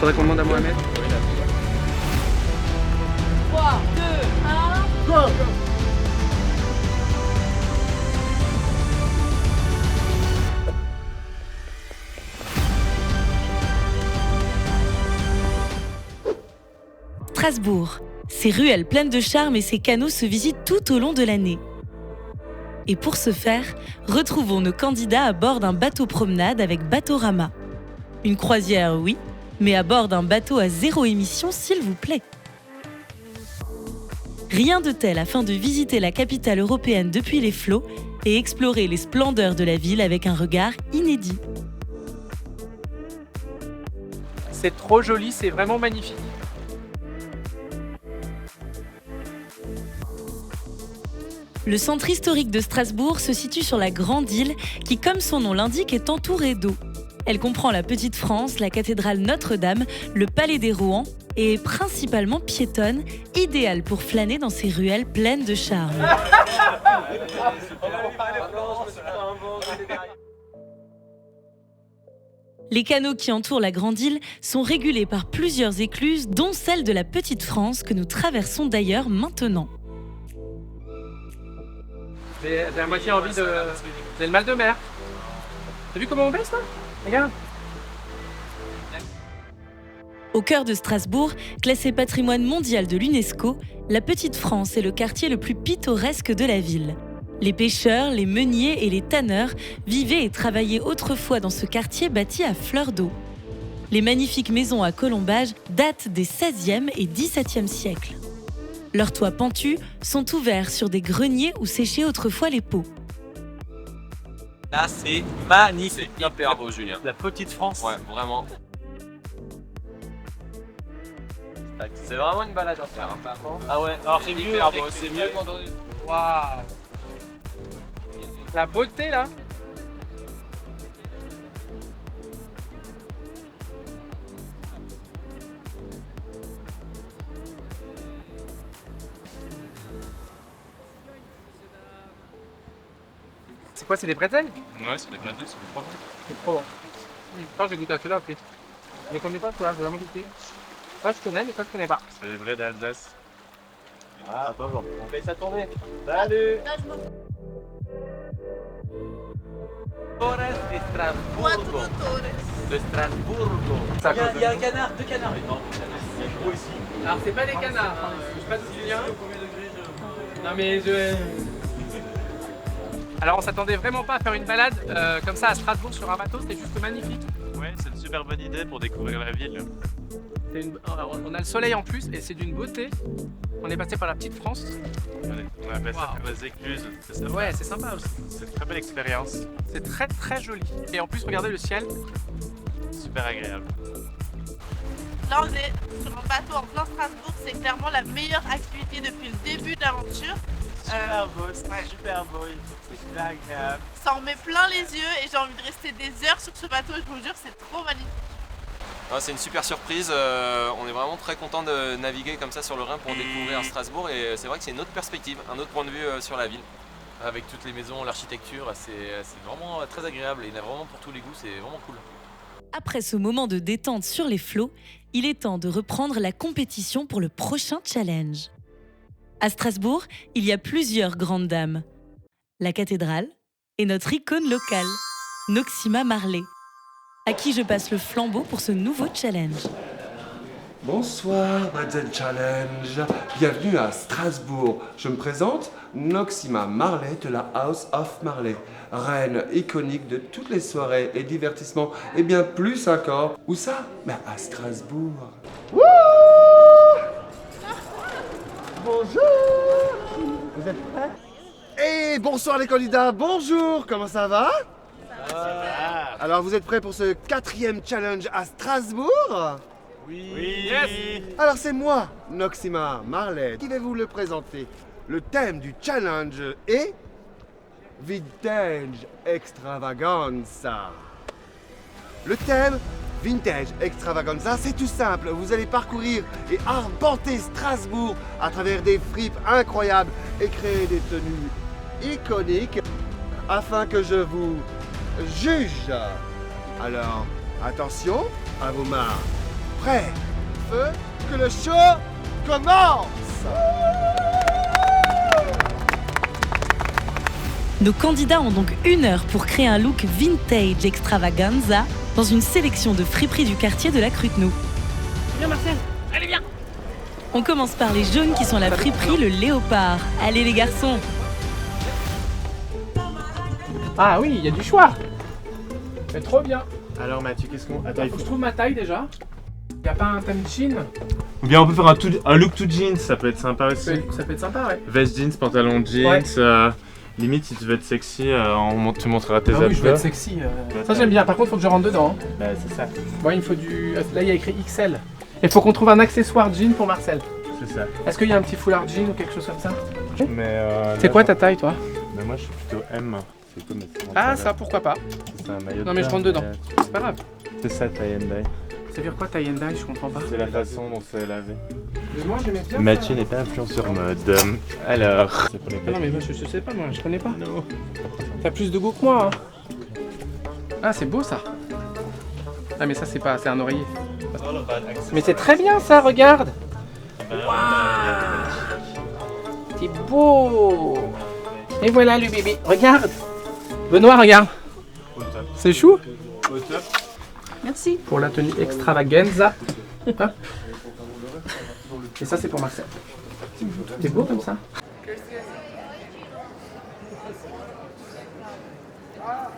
Faudrait qu'on demande à Mohamed. 3, 2, 1, go! Strasbourg. Ses ruelles pleines de charme et ses canaux se visitent tout au long de l'année. Et pour ce faire, retrouvons nos candidats à bord d'un bateau promenade avec Bateaurama. Une croisière, oui, mais à bord d'un bateau à zéro émission, s'il vous plaît. Rien de tel afin de visiter la capitale européenne depuis les flots et explorer les splendeurs de la ville avec un regard inédit. C'est trop joli, c'est vraiment magnifique. Le centre historique de Strasbourg se situe sur la Grande Île qui, comme son nom l'indique, est entourée d'eau. Elle comprend la Petite France, la cathédrale Notre-Dame, le Palais des Rohan et est principalement piétonne, idéale pour flâner dans ses ruelles pleines de charme. Les canaux qui entourent la Grande Île sont régulés par plusieurs écluses, dont celle de la Petite France que nous traversons d'ailleurs maintenant. J'ai à moitié envie de... J'ai le mal de mer. T'as vu comment on baisse là? Regarde. Au cœur de Strasbourg, classé patrimoine mondial de l'UNESCO, la Petite France est le quartier le plus pittoresque de la ville. Les pêcheurs, les meuniers et les tanneurs vivaient et travaillaient autrefois dans ce quartier bâti à fleur d'eau. Les magnifiques maisons à colombages datent des XVIe et XVIIe siècles. Leurs toits pentus sont ouverts sur des greniers où séchaient autrefois les pots. Là, c'est magnifique. C'est hyper beau, Julien. La Petite France. Ouais, vraiment. C'est vraiment une balade à faire. Ah ouais, alors c'est mieux. C'est mieux. Waouh. La beauté là. C'est quoi, c'est des bretelles? Ouais, c'est des bretelles, c'est des bretelles. C'est trop bon. Quand j'ai goûté à celui-là, ok. Je ne connais pas celui-là, j'ai jamais goûté. Ça je connais, mais ça je connais pas. C'est des vrais d'Alsace. Ah, attends, On fait ça tourner. Salut. Torres de Strasbourg. De Strasbourg. Il y a un canard, deux canards. Il y a gros ici. Alors c'est pas des canards, hein. Je sais pas d'où tu viens. Non mais je... Alors on s'attendait vraiment pas à faire une balade comme ça à Strasbourg sur un bateau, c'était juste magnifique. Ouais, c'est une super bonne idée pour découvrir la ville. On a le soleil en plus et c'est d'une beauté. On est passé par la Petite France. On a appelé ça par les écluses. C'est sympa. Ouais, c'est sympa aussi. C'est une très belle expérience. C'est très très joli. Et en plus, regardez le ciel. Super agréable. Là, on est sur un bateau en plein Strasbourg. C'est clairement la meilleure activité depuis le début de l'aventure. Super beau, c'est super beau. C'est super agréable. Ça en met plein les yeux et j'ai envie de rester des heures sur ce bateau. Je vous jure, c'est trop magnifique. Ah, c'est une super surprise, on est vraiment très content de naviguer comme ça sur le Rhin pour découvrir Strasbourg et c'est vrai que c'est une autre perspective, un autre point de vue sur la ville. Avec toutes les maisons, l'architecture, c'est vraiment très agréable et il y en a vraiment pour tous les goûts, c'est vraiment cool. Après ce moment de détente sur les flots, il est temps de reprendre la compétition pour le prochain challenge. À Strasbourg, il y a plusieurs grandes dames. La cathédrale et notre icône locale, Noxima Marley, à qui je passe le flambeau pour ce nouveau challenge. Bonsoir, Bretzel Challenge. Bienvenue à Strasbourg. Je me présente, Noxima Marley de la House of Marley, reine iconique de toutes les soirées et divertissements, et bien plus encore. Où ça? Ben à Strasbourg. Wouh! Bonjour! Vous êtes prêts? Et bonsoir les candidats, bonjour! Comment ça va? Alors vous êtes prêts pour ce 4e challenge à Strasbourg? Oui. Yes. Alors c'est moi, Noxima Marley, qui vais vous le présenter. Le thème du challenge est Vintage Extravaganza. Le thème Vintage Extravaganza, c'est tout simple. Vous allez parcourir et arpenter Strasbourg à travers des fripes incroyables et créer des tenues iconiques afin que je vous juge. Alors, attention à vos mains. prêts? Feu, que le show commence! Nos candidats ont donc 1 heure pour créer un look vintage extravaganza dans une sélection de friperies du quartier de la Crutenoux. Viens Marcel, allez viens. On commence par les jaunes qui sont la friperie Le Léopard. Allez les garçons! Ah oui, il y a du choix. C'est trop bien. Alors Mathieu, qu'est-ce qu'on... Attends, Il faut que je trouve ma taille déjà. Y a pas un thème jean? Ou bien on peut faire un look tout jeans, ça peut être sympa aussi. Ça peut être sympa, ouais. Veste jeans, pantalon jeans, Ouais. Limite si tu veux être sexy, tu montreras tes Ah abdos. oui, je veux être sexy. Ça j'aime bien, par contre faut que je rentre dedans. Hein. Bah c'est ça, Bon, il me faut du... Là il y a écrit XL. Il faut qu'on trouve un accessoire jean pour Marcel. c'est ça. Est-ce qu'il y a un petit foulard jean ou quelque chose comme ça? Mais C'est quoi ta taille toi? Bah moi je suis plutôt M. C'est quoi, mais c'est mon Ah taille. ça, pourquoi pas. C'est un maillot de Non mais je bain, rentre dedans. C'est pas grave. C'est ça tie and dye. Ça veut dire quoi tie and dye? Je comprends pas. C'est la façon dont c'est lavé. Mais moi j'aimais bien. Mathieu n'est pas influenceur mode. Alors... C'est pour les Ah non mais moi je sais pas, moi je connais pas. Non. T'as plus de goût que moi. Hein. Ah c'est beau ça. Ah mais ça c'est pas, c'est un oreiller. Mais c'est très bien ça, regarde. C'est beau. Et voilà le bébé, regarde. Benoît, regarde. Au top. C'est chou. Au top. Merci. Pour la tenue extravaganza. Hop. Et ça c'est pour Marcel. C'est beau comme ça.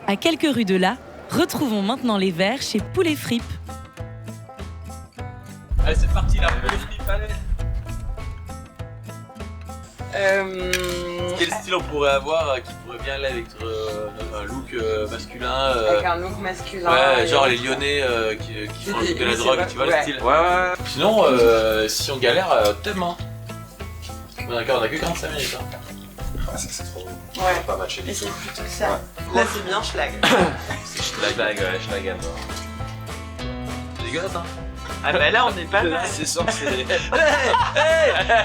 À quelques rues de là, retrouvons maintenant les verres chez Poulet Fripe. Allez, c'est parti là, pour les flips, allez. Quel style on pourrait avoir qui pourrait bien aller avec un look masculin Avec un look masculin. Ouais, et- genre les Lyonnais qui font le look de la Oui, c'est drogue, vrai. tu vois le Ouais. style. Ouais. Sinon, si on galère, tellement. Bon, d'accord, on a que 45 minutes. Hein. Ah, ça c'est trop. Ouais. Pas matcher Et les c'est sous. plutôt ça. Là, c'est bien schlag. C'est schlag, ouais, schlagan. C'est dégueulasse, hein. Ah bah là, on est pas mal. C'est sorti. Hey,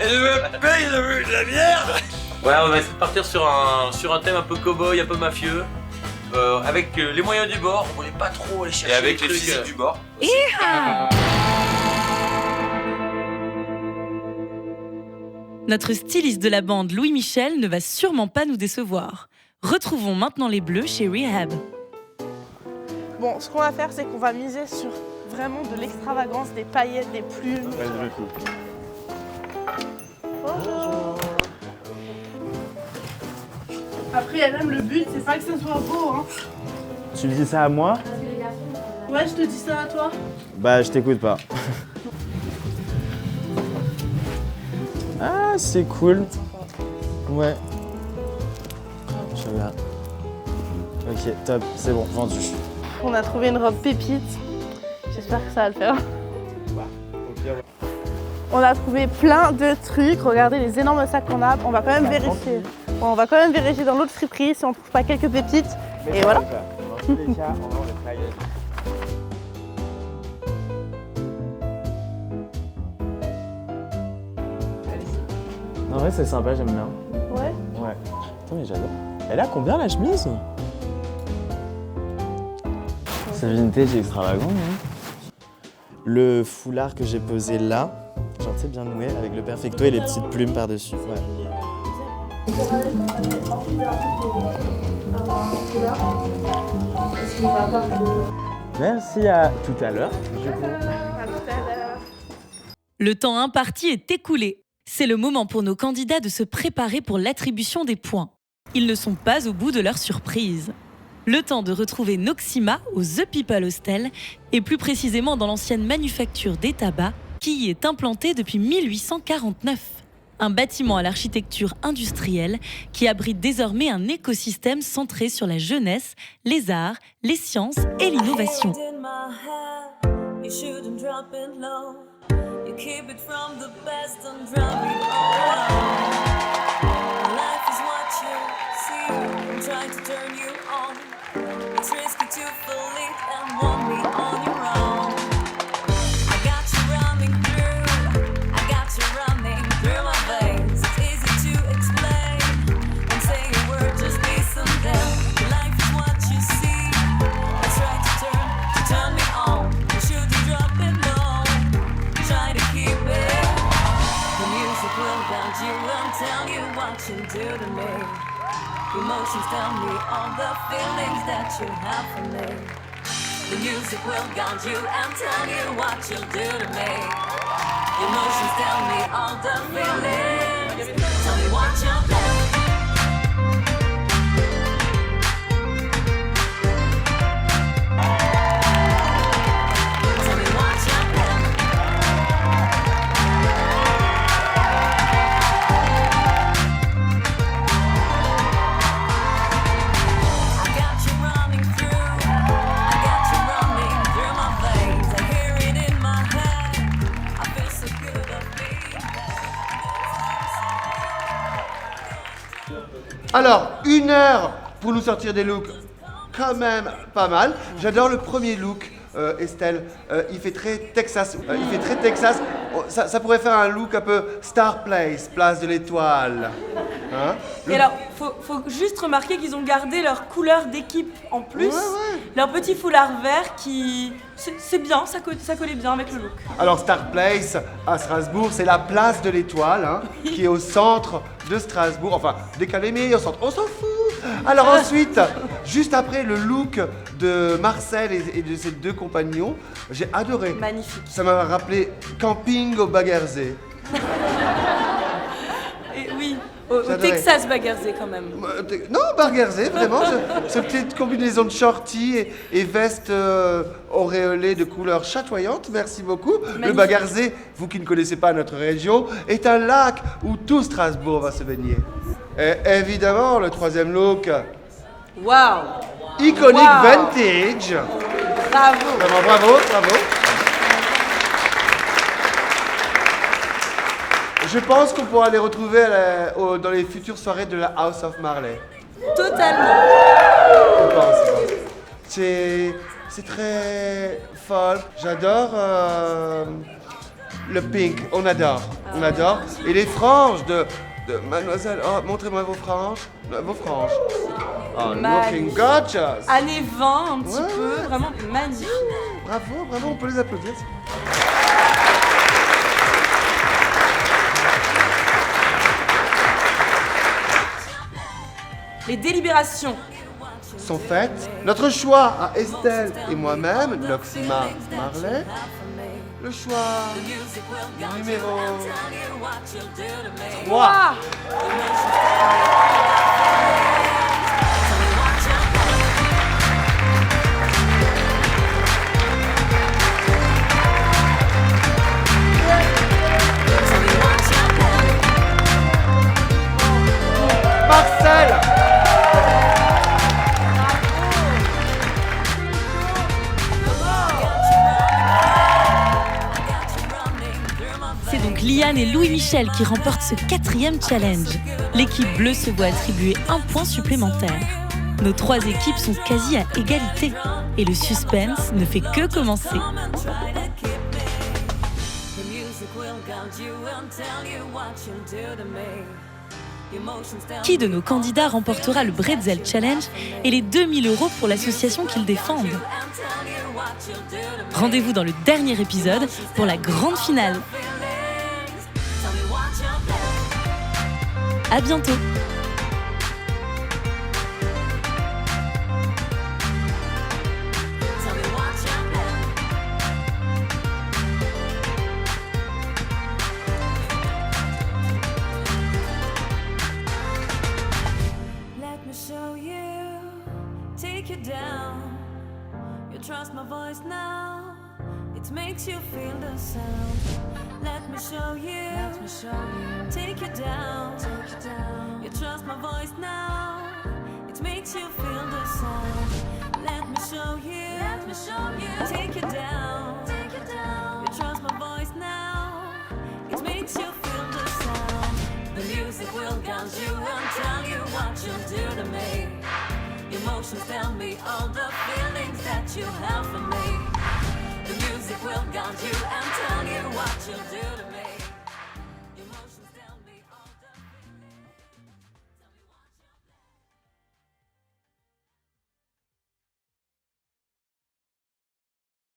je me paye de la bière. Ouais, on va essayer de partir sur un thème un peu cow-boy, un peu mafieux. Avec les moyens du bord, on voulait pas trop aller chercher. Et avec les trucs, physiques du bord. Notre styliste de la bande, Louis Michel, ne va sûrement pas nous décevoir. Retrouvons maintenant les bleus chez Rehab. Bon, ce qu'on va faire, c'est qu'on va miser sur vraiment de l'extravagance, des paillettes, des plumes. Bonjour. Après, il y a même le but, c'est pas que ça soit beau, hein. Tu me dis ça à moi? Ouais, je te dis ça à toi. Bah, je t'écoute pas. Ah, c'est cool. Ouais. Je regarde. Ok, top, c'est bon, vendu. On a trouvé une robe pépite. J'espère que ça va le faire. On a trouvé plein de trucs. Regardez les énormes sacs qu'on a. On va quand même vérifier. Bon, on va quand même vérifier dans l'autre friperie si on trouve pas quelques pépites. Et voilà. Dans tous les cas, on va les paillettes. En vrai, c'est sympa, j'aime bien. Ouais. Ouais. Attends, mais j'adore. Elle a combien la chemise? C'est vintage et extravagant, non? Le foulard que j'ai posé là, genre tu sais, bien noué, avec le perfecto et les petites plumes par-dessus. Ouais. Merci, à tout à l'heure. Le temps imparti est écoulé. C'est le moment pour nos candidats de se préparer pour l'attribution des points. Ils ne sont pas au bout de leur surprise. Le temps de retrouver Noxima au The People Hostel et plus précisément dans l'ancienne manufacture des tabacs qui y est implantée depuis 1849. Un bâtiment à l'architecture industrielle qui abrite désormais un écosystème centré sur la jeunesse, les arts, les sciences et l'innovation. tell you what you do to me. Emotions tell me all the feelings that you have for me. The music will guide you and tell you what you'll do to me. Emotions tell me all the feelings. Tell me what you'll do. Alors, 1 heure pour nous sortir des looks quand même pas mal. J'adore le premier look, Estelle. Il fait très Texas. Ça pourrait faire un look un peu Star Place, place de l'Étoile. Hein? Et alors, faut juste remarquer qu'ils ont gardé leur couleur d'équipe en plus. Ouais. Leur petit foulard vert qui... C'est bien, ça collait bien avec le look. Alors, Star Place à Strasbourg, c'est la place de l'Étoile, hein, qui est au centre de Strasbourg. Enfin, décalé, mais au centre. On s'en fout. Alors ensuite, juste après le look de Marcel et de ses 2 compagnons, j'ai adoré. Magnifique. Ça m'a rappelé camping au Baguerzé. Et oui, au Texas Baguerzé quand même. Non, Baguerzé, vraiment. Cette petite combinaison de shorty et veste auréolée de couleurs chatoyantes. Merci beaucoup. Magnifique. Le Baguerzé, vous qui ne connaissez pas notre région, est un lac où tout Strasbourg va se baigner. Et évidemment, le 3e look. Waouh! Iconic vintage. Bravo! Vraiment, bravo. Je pense qu'on pourra les retrouver dans les futures soirées de la House of Marley. Totalement. Je pense. C'est très folk. J'adore le pink. On adore. Et les franges de Mademoiselle. Oh, montrez-moi vos franges. Oh, looking gorgeous. Années 20 un petit peu, vraiment magnifique. Bravo, on peut les applaudir. Les délibérations sont faites. Notre choix à Estelle et moi-même, Noxima Marley, le choix numéro 3. Marcel. C'est donc Liane et Louis-Michel qui remportent ce 4e challenge. L'équipe bleue se voit attribuer 1 point supplémentaire. Nos 3 équipes sont quasi à égalité. Et le suspense ne fait que commencer. Qui de nos candidats remportera le Bretzel Challenge et les 2000 € pour l'association qu'ils défendent? Rendez-vous dans le dernier épisode pour la grande finale. À bientôt. Trust my voice now. It makes you feel the sound. Let me show you. Take you down. You trust my voice now. It makes you feel the sound. Let me show you. Take you down. You trust my voice now. It makes you feel the sound. The music will guide you and tell you what you'll do to me. Emotions tell me all the feelings that you have for me. The music will guide you and tell you what you'll do to me.